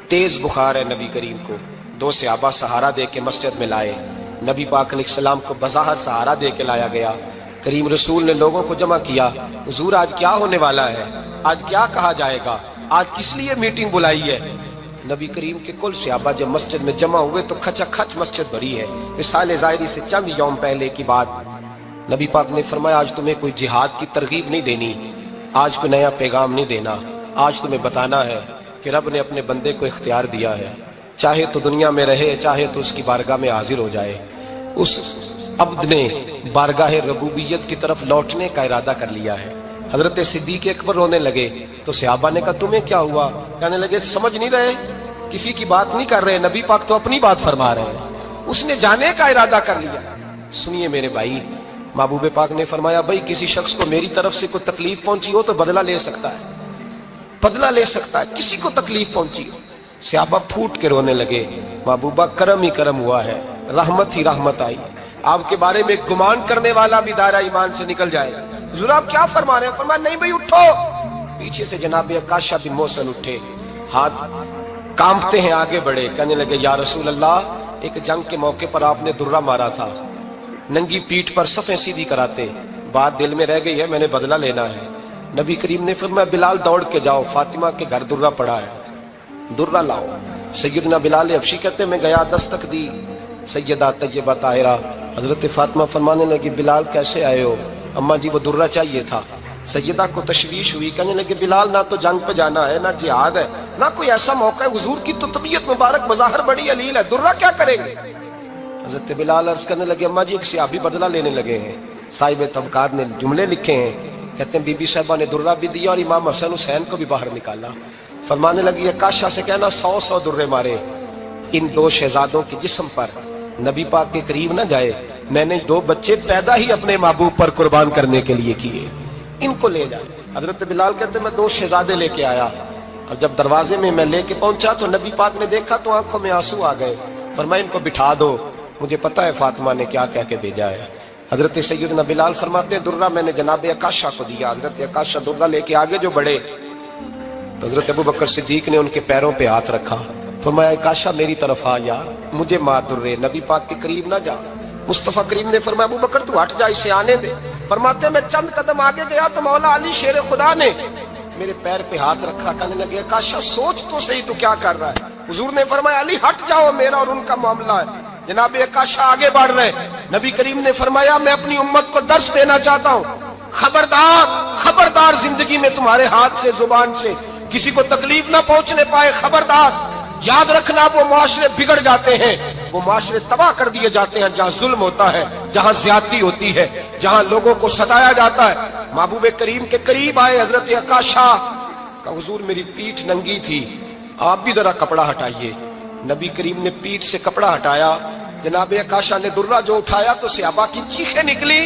تیز بخار ہے نبی کریم کو، دو صحابہ سہارا دے کے مسجد میں لائے، نبی پاک علیہ السلام کو بظاہر سہارا دے کے لایا گیا۔ کریم رسول نے لوگوں کو جمع کیا، حضور آج کیا ہونے والا ہے، آج کیا کہا جائے گا، آج کس لیے میٹنگ بلائی ہے؟ نبی کریم کے کل صحابہ جب مسجد میں جمع ہوئے تو کھچا کھچ مسجد بھری ہے۔ وصال ظاہری سے چند یوم پہلے کی بات، نبی پاک نے فرمایا آج تمہیں کوئی جہاد کی ترغیب نہیں دینی، آج کوئی نیا پیغام نہیں دینا، آج تمہیں بتانا ہے کہ رب نے اپنے بندے کو اختیار دیا ہے، چاہے تو دنیا میں رہے، چاہے تو اس کی بارگاہ میں حاضر ہو جائے۔ اس عبد نے بارگاہ ربوبیت کی طرف لوٹنے کا ارادہ کر لیا ہے۔ حضرت صدیق اکبر رونے لگے تو صحابہ نے کہا تمہیں کیا ہوا؟ کہنے لگے سمجھ نہیں رہے، کسی کی بات نہیں کر رہے، نبی پاک تو اپنی بات فرما رہے ہیں، اس نے جانے کا ارادہ کر لیا۔ سنیے میرے بھائی، محبوب پاک نے فرمایا بھائی کسی شخص کو میری طرف سے کوئی تکلیف پہنچی ہو تو بدلہ لے سکتا ہے، بدلہ لے سکتا ہے، کسی کو تکلیف پہنچی ہو۔ صحابہ پھوٹ کے رونے لگے، محبوبہ کرم ہی کرم ہوا ہے، رحمت ہی رحمت آئی، آپ کے بارے میں گمان کرنے والا بھی دائرہ ایمان سے نکل جائے۔ حضور آپ کیا فرما رہے ہیں؟ فرمایا نہیں بھائی اٹھو۔ پیچھے سے جناب عکاشہ بن محصن اٹھے، ہاتھ کانپتے ہیں، آگے بڑھے، کہنے لگے یا رسول اللہ ایک جنگ کے موقع پر آپ نے درہ مارا تھا، ننگی پیٹھ پر صفیں سیدھی کراتے، بات دل میں رہ گئی ہے، میں نے بدلہ لینا ہے۔ نبی کریم نے فرمایا بلال دوڑ کے جاؤ، فاطمہ کے گھر درہ پڑا ہے، درہ لاؤ۔ سیدنا بلال حبشی کہتے میں گیا، دستک دی سیدہ طیبہ طاہرہ، حضرت فاطمہ فرمانے لگی بلال کیسے آئے ہو؟ اماں جی وہ درہ چاہیے تھا۔ سیدہ کو تشویش ہوئی، کہنے لگے بلال نہ تو جنگ پہ جانا ہے، نہ جہاد ہے، نہ کوئی ایسا موقع ہے، حضور کی تو طبیعت مبارک بظاہر بڑی علیل ہے، درہ کیا کریں گے؟ حضرت بلال عرض کرنے لگے اماں جی ایک صحابی بدلہ لینے لگے ہیں، صاحب طبقات نے جملے لکھے ہیں، کہتے ہیں بی بی صاحبہ نے درہ بھی دیا اور امام حسن حسین کو بھی باہر نکالا۔ فرمانے لگی عکاشہ سے کہنا 100 درے مارے، ان دو شہزادوں کے جسم پر نبی پاک کے قریب نہ جائے، میں نے 2 بچے پیدا ہی اپنے محبوب پر قربان کرنے کے لیے کیے، ان کو لے جائے۔ حضرت بلال کہتے میں 2 شہزادے لے کے آیا، اور جب دروازے میں میں لے کے پہنچا تو نبی پاک نے دیکھا تو آنکھوں میں آنسو آ گئے، فرمایا ان کو بٹھا دو، مجھے پتا ہے فاطمہ نے کیا کہہ کے بھیجا ہے۔ حضرت سیدنا بلال فرماتے ہیں درہ میں نے جناب عکاشہ کو دیا، حضرت عکاشہ درہ لے کے آگے جو بڑھے تو حضرت ابوبکر صدیق نے ان کے پیروں پہ ہاتھ رکھا، فرمایا عکاشہ میری طرف آ یار، مجھے مار درے، نبی پاک کے قریب نہ جا۔ مصطفیٰ کریم نے فرمایا ابوبکر تو ہٹ جا، اسے آنے دے۔ فرماتے میں چند قدم آگے گیا تو مولا علی شیر خدا نے میرے پیر پہ ہاتھ رکھا، کہنے لگے عکاشہ سوچ تو صحیح تو کیا کر رہا ہے؟ حضور نے فرمایا علی ہٹ جاؤ، میرا اور ان کا معاملہ ہے۔ جناب عکاشہ آگے بڑھ رہے، نبی کریم نے فرمایا میں اپنی امت کو درس دینا چاہتا ہوں، خبردار خبردار زندگی میں تمہارے ہاتھ سے زبان سے کسی کو تکلیف نہ پہنچنے پائے، خبردار یاد رکھنا وہ معاشرے بگڑ جاتے ہیں، وہ معاشرے تباہ کر دیے جاتے ہیں جہاں ظلم ہوتا ہے، جہاں زیادتی ہوتی ہے، جہاں لوگوں کو ستایا جاتا ہے۔ محبوب کریم کے قریب آئے حضرت عکاشہ کہ حضور میری پیٹھ ننگی تھی، آپ بھی ذرا کپڑا ہٹائیے۔ نبی کریم نے پیٹھ سے کپڑا ہٹایا، جناب عکاشہ نے درہ جو اٹھایا تو صحابہ کی چیخیں نکلی،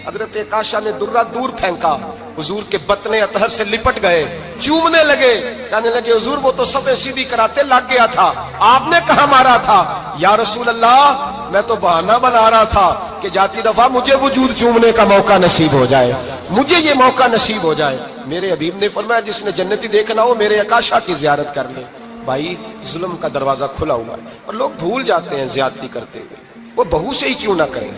حضرت عکاشہ نے درہ دور پھینکا، حضور کے بطن اطہر سے لپٹ گئے، چومنے لگے، کہنے لگے حضور وہ تو صفیں سیدھی کراتے لگ گیا تھا، آپ نے کہاں مارا تھا؟ یا رسول اللہ میں تو بہانہ بنا رہا تھا کہ جاتی دفعہ مجھے وجود چومنے کا موقع نصیب ہو جائے، مجھے یہ موقع نصیب ہو جائے۔ میرے حبیب نے فرمایا جس نے جنتی دیکھنا ہو میرے عکاشہ کی زیارت کر لے۔ بھائی ظلم کا دروازہ کھلا ہوا ہے اور لوگ بھول جاتے ہیں زیادتی کرتے ہوئے، وہ بہو سے ہی کیوں نہ کریں،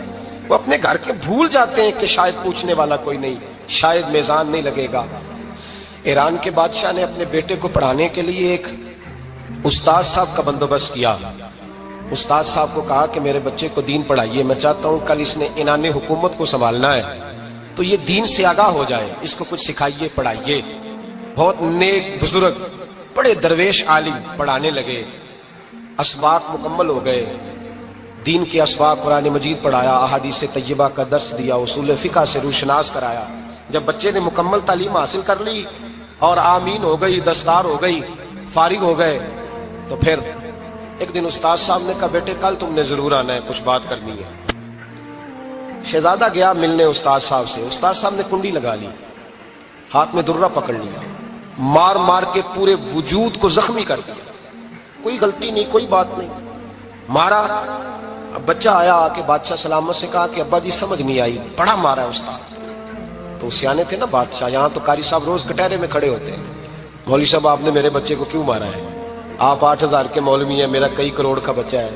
وہ اپنے گھر کے بھول جاتے ہیں کہ شاید پوچھنے والا کوئی نہیں، شاید میزان نہیں لگے گا۔ ایران کے بادشاہ نے اپنے بیٹے کو پڑھانے کے لیے ایک استاد صاحب کا بندوبست کیا، استاد صاحب کو کہا کہ میرے بچے کو دین پڑھائیے، میں چاہتا ہوں کل اس نے انعام حکومت کو سنبھالنا ہے تو یہ دین سے آگاہ ہو جائے، اس کو کچھ سکھائیے پڑھائیے۔ بہت نیک بزرگ بڑے درویش عالم پڑھانے لگے، اسباق مکمل ہو گئے، دین کے اسباق قرآن مجید پڑھایا، احادیث طیبہ کا درس دیا، اصول فقہ سے روشناس کرایا۔ جب بچے نے مکمل تعلیم حاصل کر لی اور آمین ہو گئی، دستار ہو گئی، فارغ ہو گئے تو پھر ایک دن استاد صاحب نے کہا بیٹے کل تم نے ضرور آنا ہے، کچھ بات کرنی ہے۔ شہزادہ گیا ملنے استاد صاحب سے، استاد صاحب نے کنڈی لگا لی، ہاتھ میں درہ پکڑ لیا، مار مار کے پورے وجود کو زخمی کر دیا، کوئی غلطی نہیں، کوئی بات نہیں، مارا۔ اب بچہ آیا آ کے بادشاہ سلامت سے کہا کہ ابا جی سمجھ نہیں آئی، بڑا مارا ہے استاد۔ تو سیانے تھے نا بادشاہ، یہاں تو قاری صاحب روز کٹہرے میں کھڑے ہوتے ہیں، مولوی صاحب آپ نے میرے بچے کو کیوں مارا ہے؟ آپ 8,000 کے مولوی ہیں, میرا کئی کروڑ کا بچہ ہے,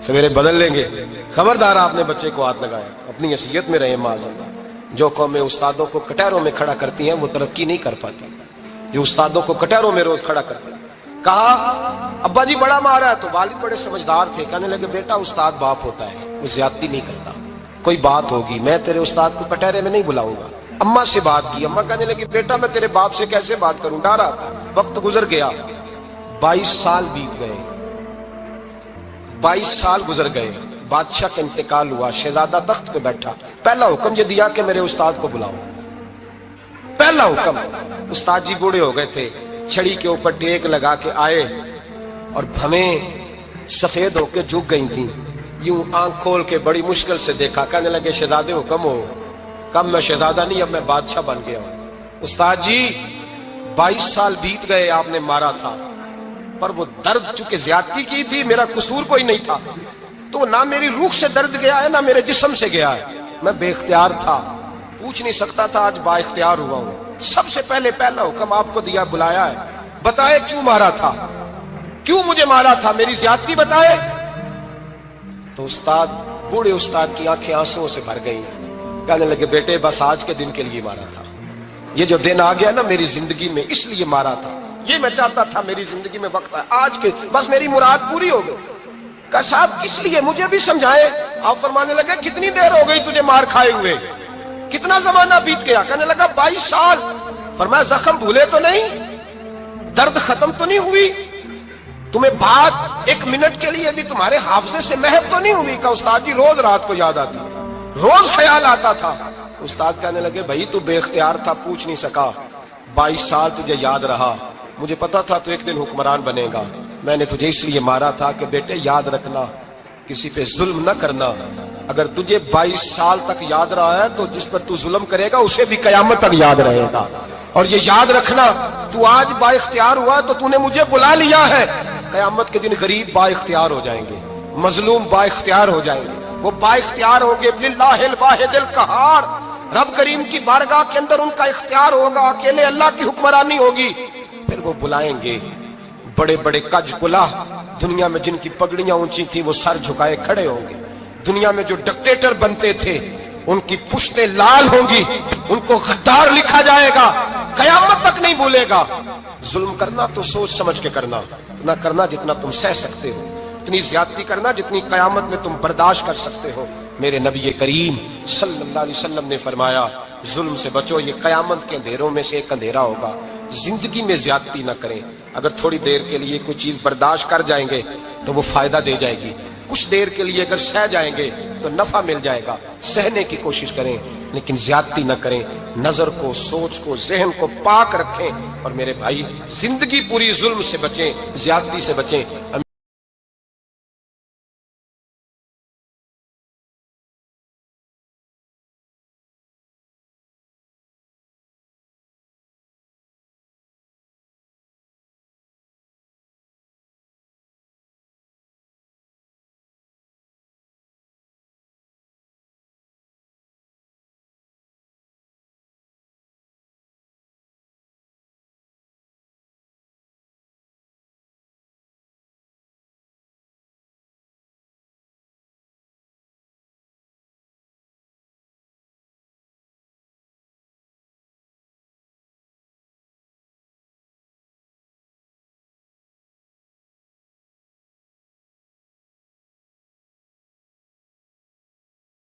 سویرے بدل لیں گے. خبردار آپ نے بچے کو ہاتھ لگایا, اپنی حیثیت میں رہے معاذ اللہ. جو قومیں استادوں کو کٹہروں میں کھڑا کرتی ہیں وہ ترقی نہیں کر پاتی. جو استادوں کو کٹہروں میں روز کھڑا کرتے ہیں. کہا ابا جی بڑا مارا ہے, تو والد بڑے سمجھدار تھے, کہنے لگے بیٹا استاد باپ ہوتا ہے, وہ زیادتی نہیں کرتا. کوئی بات ہوگی میں تیرے استاد کو کٹہرے میں نہیں بلاؤں گا. اماں سے بات کی, اماں کہنے لگی بیٹا میں تیرے باپ سے کیسے بات کروں, ڈر آتا. وقت گزر گیا, 22 سال بیت گئے, 22 سال گزر گئے. بادشاہ کا انتقال ہوا, شہزادہ تخت پہ بیٹھا. پہلا حکم یہ دیا کہ میرے استاد کو بلاؤ. پہلا حکم. استاد جی بوڑھے ہو گئے تھے, چھڑی کے اوپر ٹیک لگا کے آئے اور بھویں سفید ہو کے جھک گئی تھیں. یوں آنکھ کھول کے بڑی مشکل سے دیکھا, کہنے لگے شہزادے حکم ہو. کم میں شہزادہ نہیں, اب میں بادشاہ بن گیا ہوں. استاد جی 22 سال بیت گئے, آپ نے مارا تھا, پر وہ درد چونکہ زیادتی کی تھی, میرا قصور کوئی نہیں تھا, تو نہ میری روح سے درد گیا ہے نہ میرے جسم سے گیا ہے. میں بے اختیار تھا, پوچھ نہیں سکتا تھا, آج با اختیار ہوا ہوں. سب سے پہلے پہلا حکم آپ کو دیا, بلایا ہے, بتائے کیوں مارا تھا, کیوں مجھے مارا تھا, میری زیادتی بتائے. تو استاد, بوڑھے استاد کی آنکھیں آنسوں سے بھر گئی. کہنے لگے بیٹے بس آج کے دن کے لیے مارا تھا, یہ جو دن آ گیا نا میری زندگی میں اس لیے مارا تھا, یہ میں چاہتا تھا میری زندگی میں وقت ہے آج کے, بس میری مراد پوری ہو گئی. کہا صاحب کس لیے, مجھے بھی سمجھائے. آپ فرمانے لگے کتنی دیر ہو گئی تجھے مار کھائے ہوئے, کتنا زمانہ بیت گیا. کہنے لگا 22 سال. فرمایا زخم بھولے تو نہیں, درد ختم تو نہیں ہوئی, تمہیں بات 1 منٹ کے لیے بھی تمہارے حافظے سے محو تو نہیں ہوئی. کہا استاد جی روز رات کو یاد آتی, روز خیال آتا تھا. استاد کہنے لگے بھائی تو بے اختیار تھا, پوچھ نہیں سکا, 22 سال تجھے یاد رہا, مجھے پتا تھا تو ایک دن حکمران بنے گا. میں نے تجھے اس لیے مارا تھا کہ بیٹے یاد رکھنا, کسی پہ ظلم نہ کرنا. اگر تجھے 22 سال تک یاد رہا ہے تو جس پر تو ظلم کرے گا اسے بھی قیامت تک یاد رہے گا. اور یہ یاد رکھنا, تو آج با اختیار ہوا تو تو نے مجھے بلا لیا ہے, قیامت کے دن غریب با اختیار ہو جائیں گے, مظلوم با اختیار ہو جائیں گے. وہ با اختیار ہوں گے للہ الواحد القہار, رب کریم کی بارگاہ کے اندر ان کا اختیار ہوگا, اکیلے اللہ کی حکمرانی ہوگی. پھر وہ بلائیں گے بڑے بڑے کج کلا, دنیا میں جن کی پگڑیاں اونچی تھی وہ سر جھکائے کھڑے ہوں گے. دنیا میں جو ڈکٹیٹر بنتے تھے ان کی پشتیں لال ہوں گی, ان کو غدار لکھا جائے گا, قیامت تک نہیں بھولے گا. ظلم کرنا تو سوچ سمجھ کے کرنا, اتنا کرنا جتنا تم سہ سکتے ہو, اتنی زیادتی کرنا جتنی قیامت میں تم برداشت کر سکتے ہو. میرے نبی کریم صلی اللہ علیہ وسلم نے فرمایا ظلم سے بچو, یہ قیامت کے اندھیروں میں سے ایک اندھیرا ہوگا. زندگی میں زیادتی نہ کریں. اگر تھوڑی دیر کے لیے کوئی چیز برداشت کر جائیں گے تو وہ فائدہ دے جائے گی, کچھ دیر کے لیے اگر سہ جائیں گے تو نفع مل جائے گا. سہنے کی کوشش کریں لیکن زیادتی نہ کریں. نظر کو, سوچ کو, ذہن کو پاک رکھیں. اور میرے بھائی زندگی پوری ظلم سے بچیں, زیادتی سے بچیں.